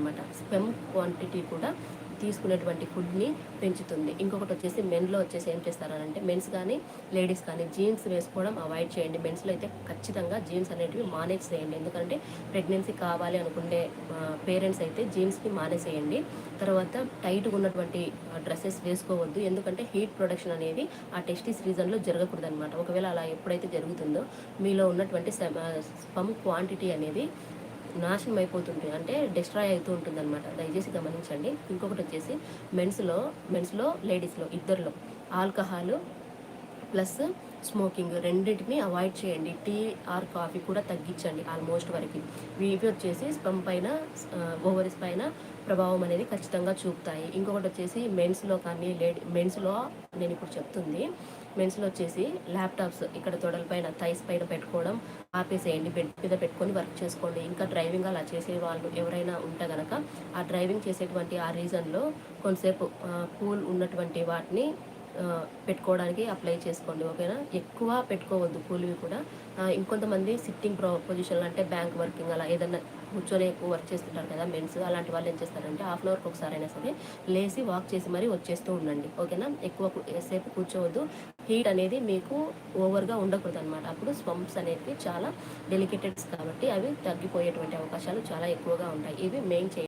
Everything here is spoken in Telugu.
అనమాట. స్పెమ్ క్వాంటిటీ కూడా తీసుకునేటువంటి ఫుడ్ని పెంచుతుంది. ఇంకొకటి వచ్చేసి మెన్లో వచ్చేసి ఏం చేస్తారనంటే మెన్స్ కానీ లేడీస్ కానీ జీన్స్ వేసుకోవడం అవాయిడ్ చేయండి. మెన్స్లో అయితే ఖచ్చితంగా జీన్స్ అనేటివి మానేసేయండి. ఎందుకంటే ప్రెగ్నెన్సీ కావాలి అనుకునే పేరెంట్స్ అయితే జీన్స్ని మానేసేయండి. తర్వాత టైట్గా ఉన్నటువంటి డ్రెస్సెస్ వేసుకోవద్దు. ఎందుకంటే హీట్ ప్రొడక్షన్ అనేది ఆ టెస్టిస్ రీజన్లో జరగకూడదు అనమాట. ఒకవేళ అలా ఎప్పుడైతే జరుగుతుందో మీలో ఉన్నటువంటి స్పమ్ క్వాంటిటీ అనేది నాశనం అయిపోతుంది, అంటే డిస్ట్రాయ్ అవుతూ ఉంటుంది అనమాట. దయచేసి గమనించండి. ఇంకొకటి వచ్చేసి మెన్స్లో లేడీస్లో ఇద్దరిలో ఆల్కహాల్ ప్లస్ స్మోకింగ్ రెండింటిని అవాయిడ్ చేయండి. టీ ఆర్ కాఫీ కూడా తగ్గించండి ఆల్మోస్ట్ వరకు. ఇవి వచ్చేసి స్పమ్ పైన ఓవరీస్ పైన ప్రభావం అనేది ఖచ్చితంగా చూపుతాయి. ఇంకొకటి వచ్చేసి మెన్స్లో కానీ మెన్స్లో నేను ఇప్పుడు చెప్తుంది మెన్స్లో వచ్చేసి ల్యాప్టాప్స్ ఇక్కడ తొడలపైన థైస్ పైన పెట్టుకోవడం ఆపేసేయండి. బెడ్ మీద పెట్టుకొని వర్క్ చేసుకోండి. ఇంకా డ్రైవింగ్ అలా చేసే వాళ్ళు ఎవరైనా ఉంటే కనుక ఆ డ్రైవింగ్ చేసేటువంటి ఆ రీజన్లో కొంతసేపు కూల్ ఉన్నటువంటి వాటిని పెట్టుకోవడానికి అప్లై చేసుకోండి. ఓకేనా? ఎక్కువ పెట్టుకోవద్దు కూలివి కూడా. ఇంకొంతమంది సిట్టింగ్ పొజిషన్లో అంటే బ్యాంక్ వర్కింగ్ అలా ఏదన్నా కూర్చొని ఎక్కువ వర్క్ చేస్తుంటారు కదా మెన్స్, అలాంటి వాళ్ళు ఏం చేస్తారంటే హాఫ్ అన్ అవర్కి ఒకసారి అయినా సరే లేచి వాక్ చేసి మరీ వచ్చేస్తూ ఉండండి. ఓకేనా? ఎక్కువ సేపు కూర్చోవద్దు. హీట్ అనేది మీకు ఓవర్గా ఉండకూడదు అనమాట. అప్పుడు స్పంప్స్ అనేవి చాలా డెలికేటెడ్స్ కాబట్టి అవి తగ్గిపోయేటువంటి అవకాశాలు చాలా ఎక్కువగా ఉంటాయి. ఇవి మెయిన్